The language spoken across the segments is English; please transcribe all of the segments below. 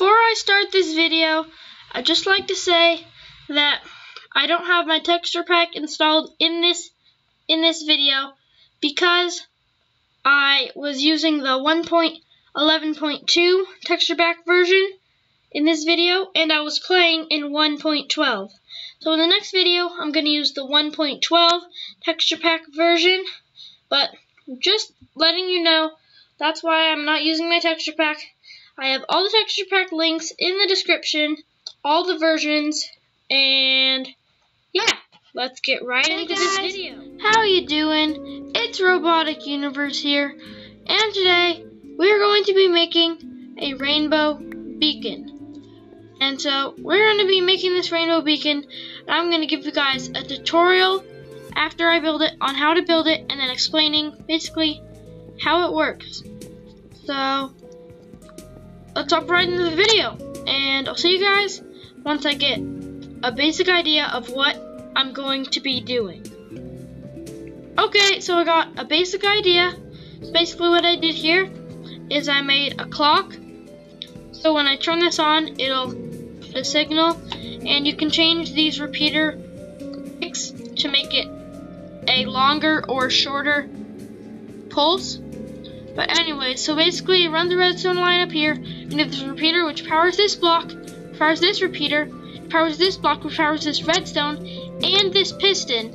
Before I start this video, I'd just like to say that I don't have my texture pack installed in this video because I was using the 1.11.2 texture pack version in this video, and I was playing in 1.12. So in the next video, I'm going to use the 1.12 texture pack version, but just letting you know, that's why I'm not using my texture pack. I have all the texture pack links in the description, all the versions, and yeah, let's get right into this video. How you doing? It's Robotic Universe here, and today we're going to be making a rainbow beacon. And so we're going to be making this rainbow beacon, and I'm going to give you guys a tutorial after I build it on how to build it, and then explaining basically how it works. So let's hop right into the video, and I'll see you guys once I get a basic idea of what I'm going to be doing. Okay, so I got a basic idea. So basically what I did here is I made a clock. So when I turn this on, it'll put a signal, and you can change these repeater ticks to make it a longer or shorter pulse. But anyway, so basically you run the redstone line up here, and you have this repeater which powers this block, powers this repeater, powers this block, which powers this redstone, and this piston.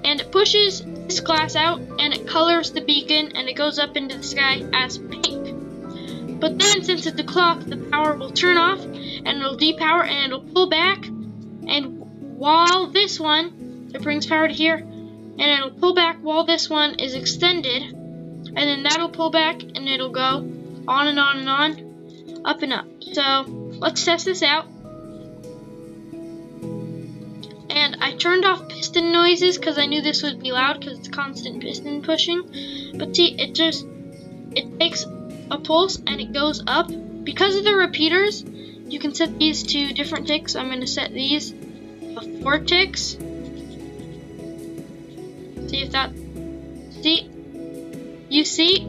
And it pushes this glass out, and it colors the beacon, and it goes up into the sky as pink. But then, since it's a clock, the power will turn off, and it'll depower, and it'll pull back. And while this one, it brings power to here, and it'll pull back while this one is extended, and then that'll pull back, and it'll go on and on and on, up and up. So let's test this out. And I turned off piston noises because I knew this would be loud because it's constant piston pushing. But see, it takes a pulse and it goes up. Because of the repeaters, you can set these to different ticks. I'm going to set these to 4 ticks. See if that, you see,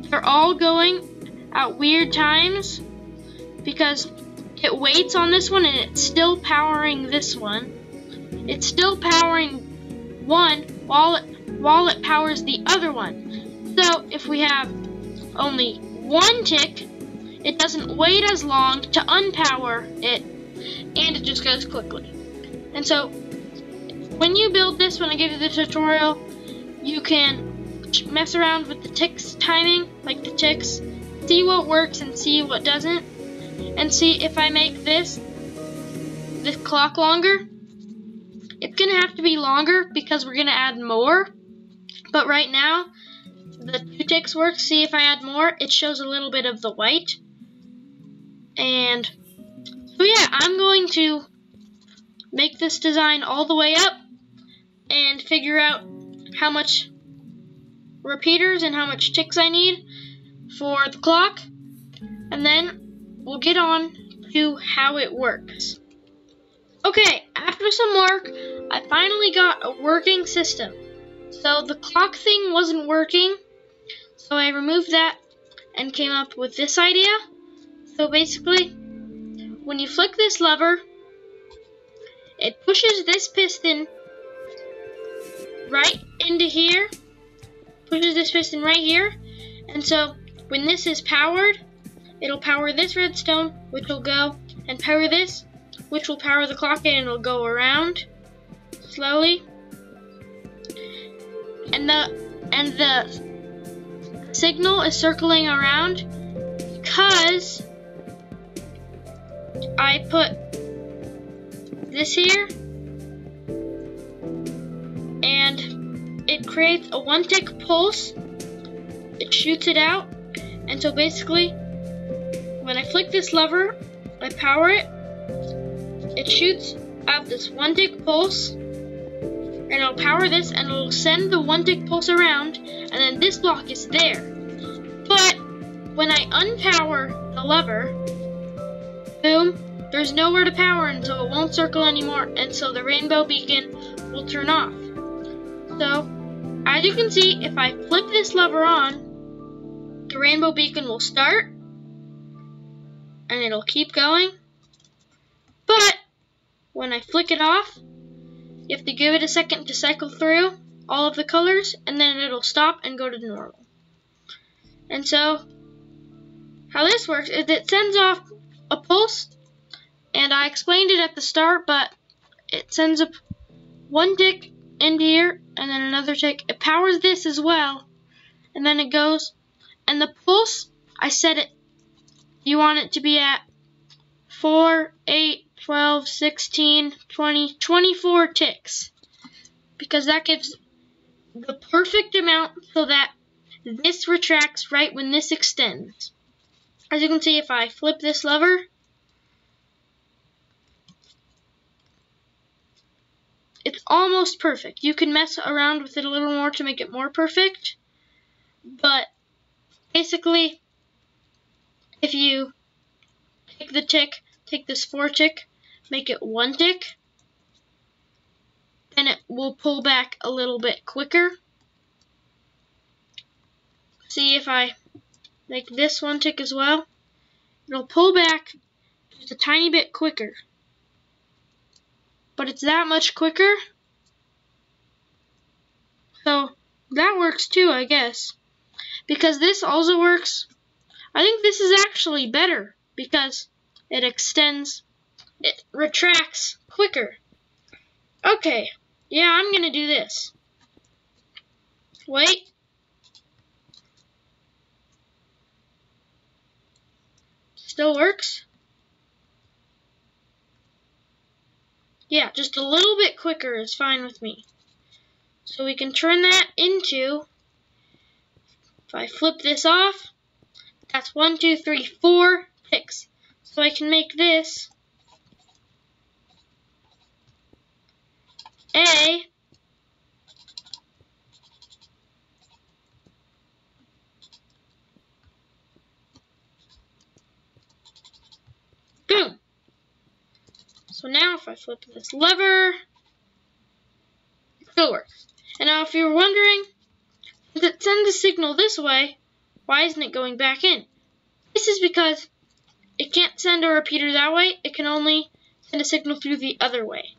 they're all going at weird times because it waits on this one and it's still powering this one. It's still powering one while it powers the other one. So if we have only 1 tick, it doesn't wait as long to unpower it, and it just goes quickly. And so when you build this, when I give you the tutorial, you can mess around with the ticks timing, like the ticks, see what works and see what doesn't, and see if I make this clock longer. It's gonna have to be longer because we're gonna add more, but right now the 2 ticks work. See, if I add more, it shows a little bit of the white. And so yeah, I'm going to make this design all the way up and figure out how much repeaters and how much ticks I need for the clock, and then we'll get on to how it works. Okay, after some work, I finally got a working system. So the clock thing wasn't working, so I removed that and came up with this idea. So basically, when you flick this lever, it pushes this piston right into here, pushes this piston right here, and so when this is powered, it'll power this redstone, which will go and power this, which will power the clock, and it'll go around slowly. And the signal is circling around because I put this here, and it creates a 1 tick pulse. It shoots it out, and so basically when I flick this lever, I power it, it shoots out this 1 tick pulse, and it'll power this, and it'll send the 1 tick pulse around, and then this block is there. But when I unpower the lever, boom, there's nowhere to power, and so it won't circle anymore, and so the rainbow beacon will turn off. So as you can see, if I flip this lever on, the rainbow beacon will start, and it'll keep going. But when I flick it off, you have to give it a second to cycle through all of the colors, and then it'll stop and go to normal. And so, how this works is it sends off a pulse, and I explained it at the start, but it sends up one tick into here, and then another tick. It powers this as well, and then it goes, and the pulse, I set it, you want it to be at 4, 8, 12, 16, 20, 24 ticks, because that gives the perfect amount so that this retracts right when this extends. As you can see, if I flip this lever, it's almost perfect. You can mess around with it a little more to make it more perfect, but basically, if you take the tick, take this 4 tick, make it 1 tick, then it will pull back a little bit quicker. See, if I make this 1 tick as well, it'll pull back just a tiny bit quicker. But it's that much quicker, so that works too, I guess. Because this also works, I think this is actually better because it extends, it retracts quicker. Okay, yeah, I'm gonna do this. Wait. Still works? Yeah, just a little bit quicker is fine with me. So we can turn that into, if I flip this off, that's 1, 2, 3, 4 ticks. So I can make this a boom. So now if I flip this lever, it still works. And now if you're wondering, if it sends a signal this way, why isn't it going back in? This is because it can't send a repeater that way, it can only send a signal through the other way.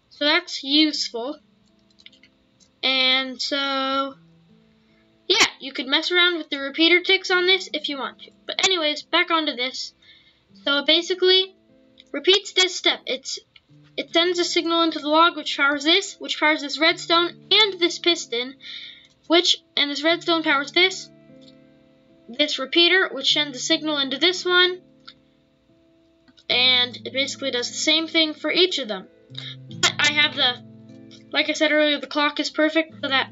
So that's useful. And so, yeah, you could mess around with the repeater ticks on this if you want to. But anyways, back onto this. So it basically repeats this step. It sends a signal into the log which powers this redstone and this piston, and this redstone powers this repeater, which sends a signal into this one, and it basically does the same thing for each of them. But I have like I said earlier, the clock is perfect so that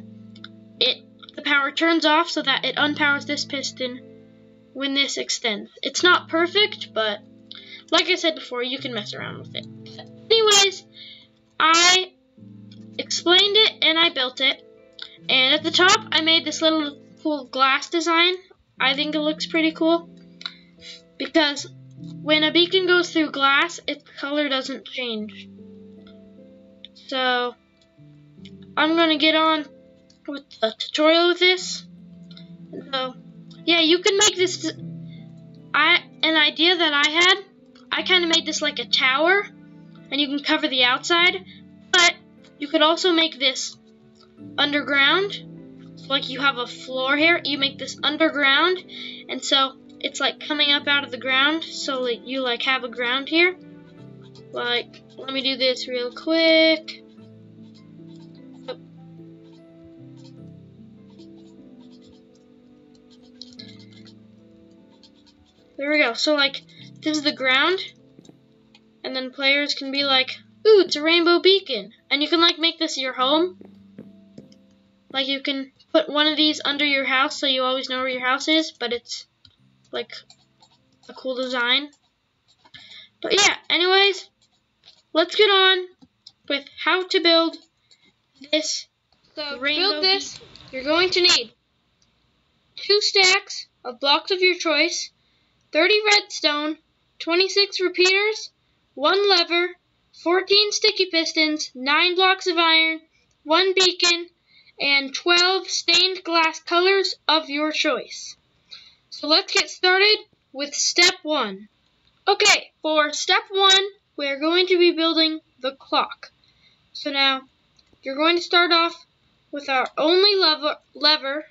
the power turns off so that it unpowers this piston when this extends. It's not perfect, but like I said before, you can mess around with it. Anyways, I explained it and I built it. And at the top, I made this little cool glass design. I think it looks pretty cool because when a beacon goes through glass, its color doesn't change. So I'm going to get on with the tutorial with this. So yeah, you can make this, an idea that I had, I kind of made this like a tower, and you can cover the outside, but you could also make this underground. So like you have a floor here, you make this underground, and so it's like coming up out of the ground, so like you like have a ground here. Like, let me do this real quick. There we go. So like this is the ground, and then players can be like, ooh, it's a rainbow beacon. And you can like make this your home. Like you can put one of these under your house so you always know where your house is, but it's like a cool design. But yeah, anyways, let's get on with how to build this rainbow beacon. You're going to need 2 stacks of blocks of your choice, 30 redstone, 26 repeaters, 1 lever, 14 sticky pistons, 9 blocks of iron, 1 beacon, and 12 stained glass colors of your choice. So let's get started with step 1. Okay, for step 1, we're going to be building the clock. So now, you're going to start off with our only lever.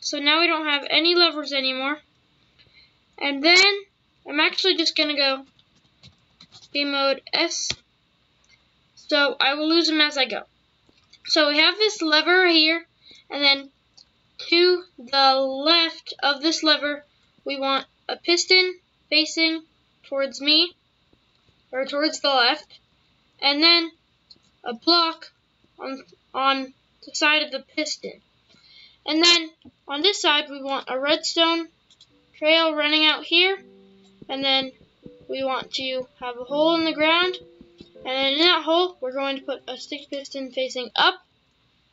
So now we don't have any levers anymore. And then, I'm actually just going to go game mode S. So I will lose them as I go. So we have this lever here, and then to the left of this lever, we want a piston facing towards me, or towards the left, and then a block on the side of the piston. And then on this side, we want a redstone trail running out here, and then we want to have a hole in the ground, and then in that hole, we're going to put a stick piston facing up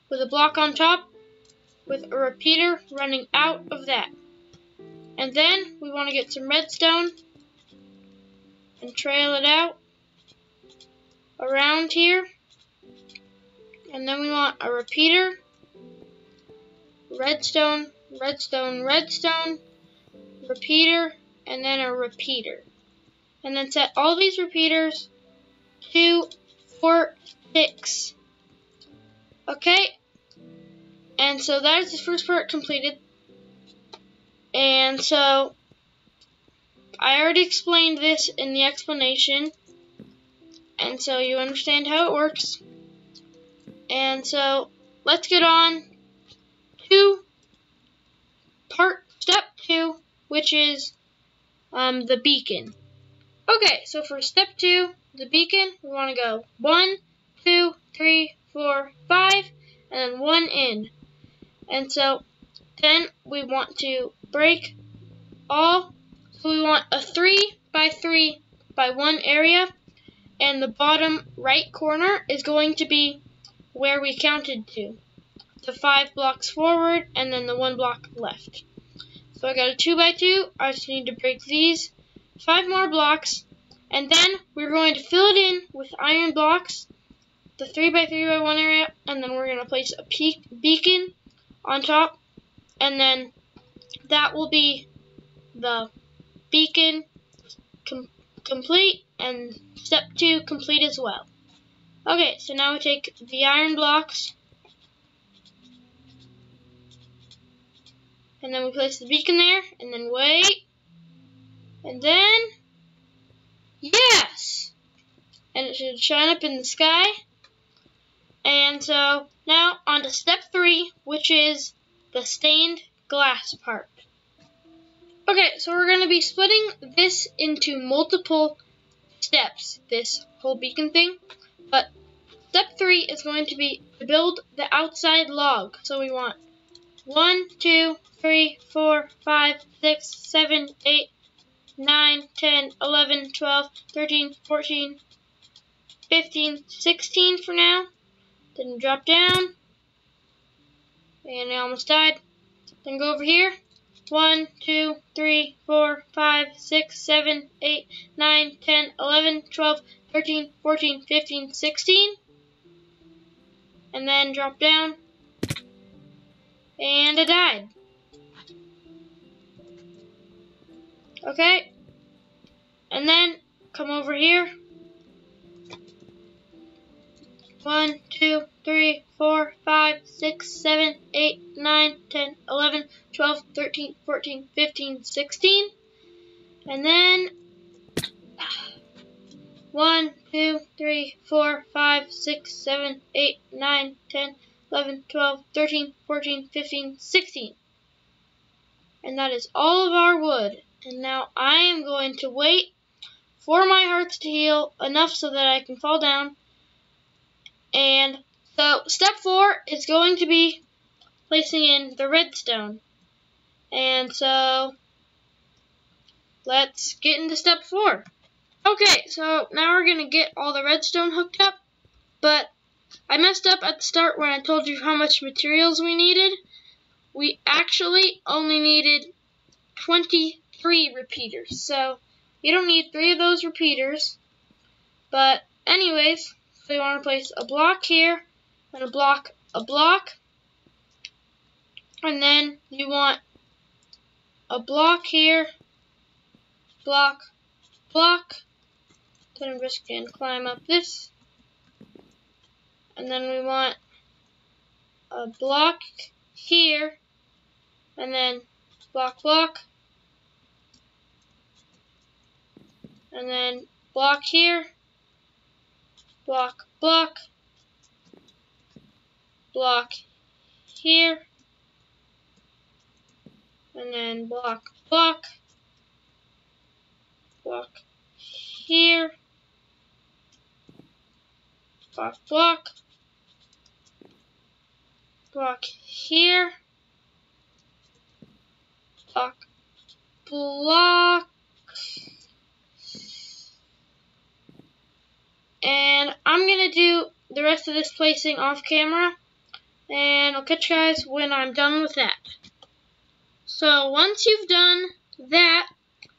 with a block on top with a repeater running out of that. And then we want to get some redstone and trail it out around here. And then we want a repeater, redstone, redstone, redstone, repeater, and then a repeater. And then set all these repeaters to 4 ticks. Okay? And so that is the first part completed. And so I already explained this in the explanation. And so you understand how it works. And so let's get on to step 2, which is the beacon. Okay, so for step 2, the beacon, we want to go 1, 2, 3, 4, 5, and then 1 in. And so then we want to break all. So we want a 3 by 3 by 1 area, and the bottom right corner is going to be where we counted to. The 5 blocks forward, and then the 1 block left. So I got a 2 by 2. I just need to break these 5 more blocks, and then we're going to fill it in with iron blocks, the 3 by 3 by 1 area, and then we're going to place a beacon on top, and then that will be the beacon complete, and step 2 complete as well. Okay, so now we take the iron blocks, and then we place the beacon there, and then wait, and then, yes! And it should shine up in the sky. And so, now on to step 3, which is the stained glass part. Okay, so we're going to be splitting this into multiple steps, this whole beacon thing. But step 3 is going to be to build the outside log. So we want 1, 2, 3, 4, 5, 6, 7, 8, 9, 10, 11, 12, 13, 14, 15, 16 for now. Then drop down. And I almost died. Then go over here. 1, 2, 3, 4, 5, 6, 7, 8, 9, 10, 11, 12, 13, 14, 15, 16. And then drop down. And I died. Okay. And then come over here. 1, 2, 3, 4, 5, 6, 7, 8, 9, 10, 11, 12, 13, 14, 15, 16. And then 1, 2, 3, 4, 5, 6, 7, 8, 9, 10, 11, 12, 13, 14, 15, 16. And that is all of our wood. And now I am going to wait for my hearts to heal enough so that I can fall down. And so step 4 is going to be placing in the redstone. And so let's get into step 4. Okay, so now we're going to get all the redstone hooked up. But I messed up at the start when I told you how much materials we needed. We actually only needed 23 repeaters. So you don't need 3 of those repeaters. But anyways, so you want to place a block here, and a block, and then you want a block here, block, block. Then I'm just going to climb up this. And then we want a block here. And then block, block. And then block here. Block, block. Block here. And then block, block. Block here. Block, block. Block here. Block, block. And I'm going to do the rest of this placing off camera. And I'll catch you guys when I'm done with that. So once you've done that,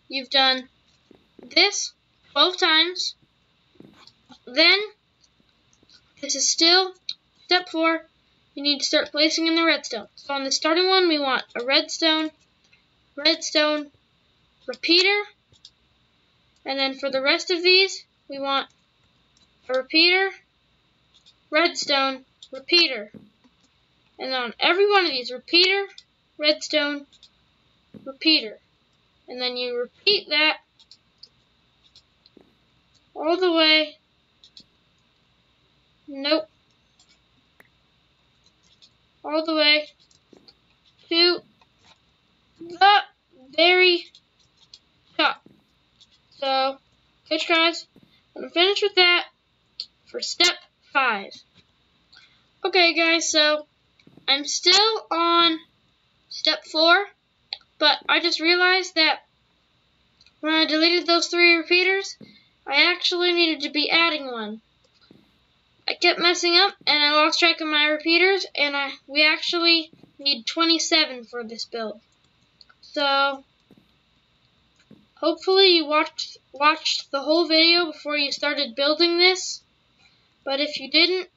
you've done this 12 times. Then, this is still step 4. You need to start placing in the redstone. So on the starting one, we want a redstone, redstone, repeater. And then for the rest of these, we want a repeater, redstone, repeater. And on every one of these, repeater, redstone, repeater. And then you repeat that all the way. Nope. All the way to the very top. So, catch you guys when I'm finished with that for step 5. Okay guys, so I'm still on step 4, but I just realized that when I deleted those 3 repeaters, I actually needed to be adding one. I kept messing up and I lost track of my repeaters, and we actually need 27 for this build. So hopefully you watched the whole video before you started building this, but if you didn't,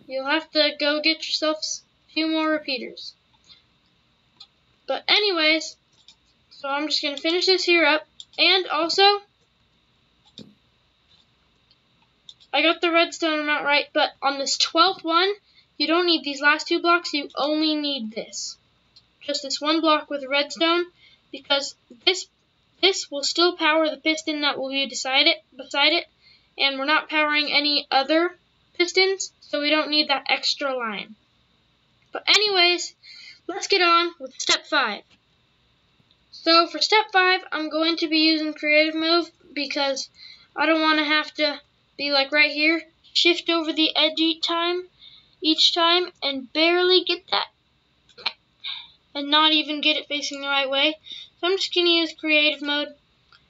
you'll have to go get yourself a few more repeaters. But anyways, so I'm just going to finish this here up, and also I got the redstone amount right, but on this 12th one, you don't need these last 2 blocks, you only need this. Just this 1 block with redstone, because this will still power the piston that will be beside it, and we're not powering any other pistons, so we don't need that extra line. But anyways, let's get on with step 5. So for step 5, I'm going to be using creative mode because I don't want to have to be like right here, shift over the edge each time and barely get that, and not even get it facing the right way. So I'm just going to use creative mode.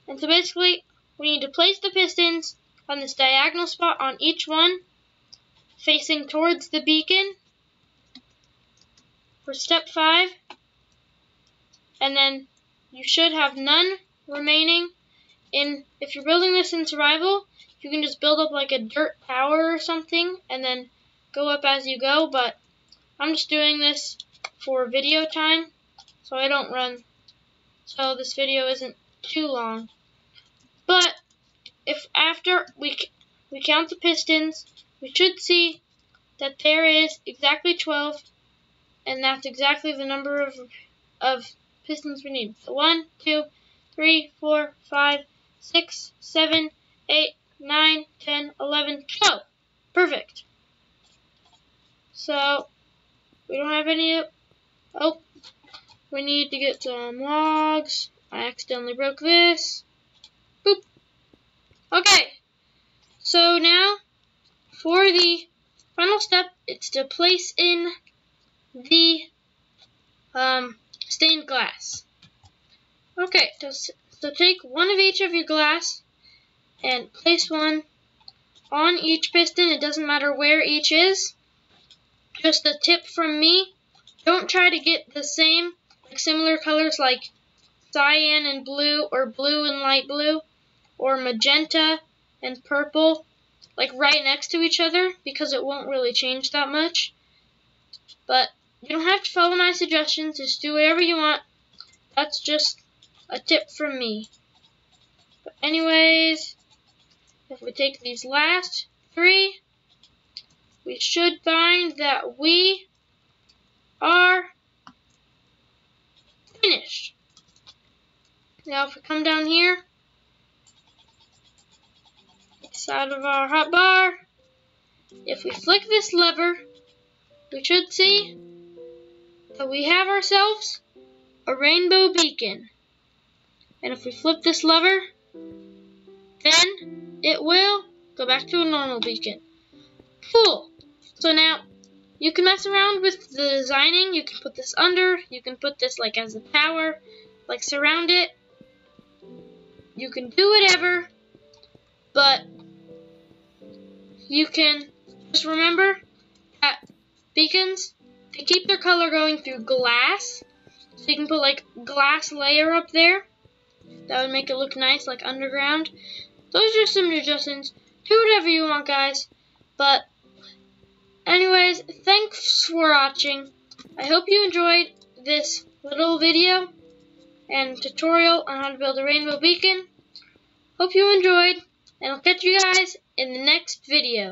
And so basically, we need to place the pistons on this diagonal spot on each one, facing towards the beacon for step 5. And then you should have none remaining. If you're building this in survival, you can just build up like a dirt tower or something and then go up as you go, but I'm just doing this for video time so I don't run, so this video isn't too long. But if after we count the pistons, we should see that there is exactly 12, and that's exactly the number of pistons we need. So 1, 2, 3, 4, 5, 6, 7, 8, 9, 10, 11, 12. Perfect. So, we don't have any. Oh, we need to get some logs. I accidentally broke this. Boop. Okay. So now, for the final step, it's to place in the stained glass. Okay, so take one of each of your glass and place one on each piston. It doesn't matter where each is. Just a tip from me, don't try to get the same, like similar colors like cyan and blue, or blue and light blue, or magenta and purple, like right next to each other, because it won't really change that much. But you don't have to follow my suggestions, just do whatever you want. That's just a tip from me. But anyways, if we take these last 3, we should find that we are finished. Now if we come down here, side of our hotbar, if we flick this lever, we should see that we have ourselves a rainbow beacon. And if we flip this lever, then it will go back to a normal beacon. Cool. So now you can mess around with the designing. You can put this under. You can put this like as a tower, like surround it. You can do whatever, but you can just remember that beacons, they keep their color going through glass. So you can put like glass layer up there. That would make it look nice, like underground. Those are some suggestions. Do whatever you want, guys. But anyways, thanks for watching. I hope you enjoyed this little video and tutorial on how to build a rainbow beacon. Hope you enjoyed, and I'll catch you guys in the next video.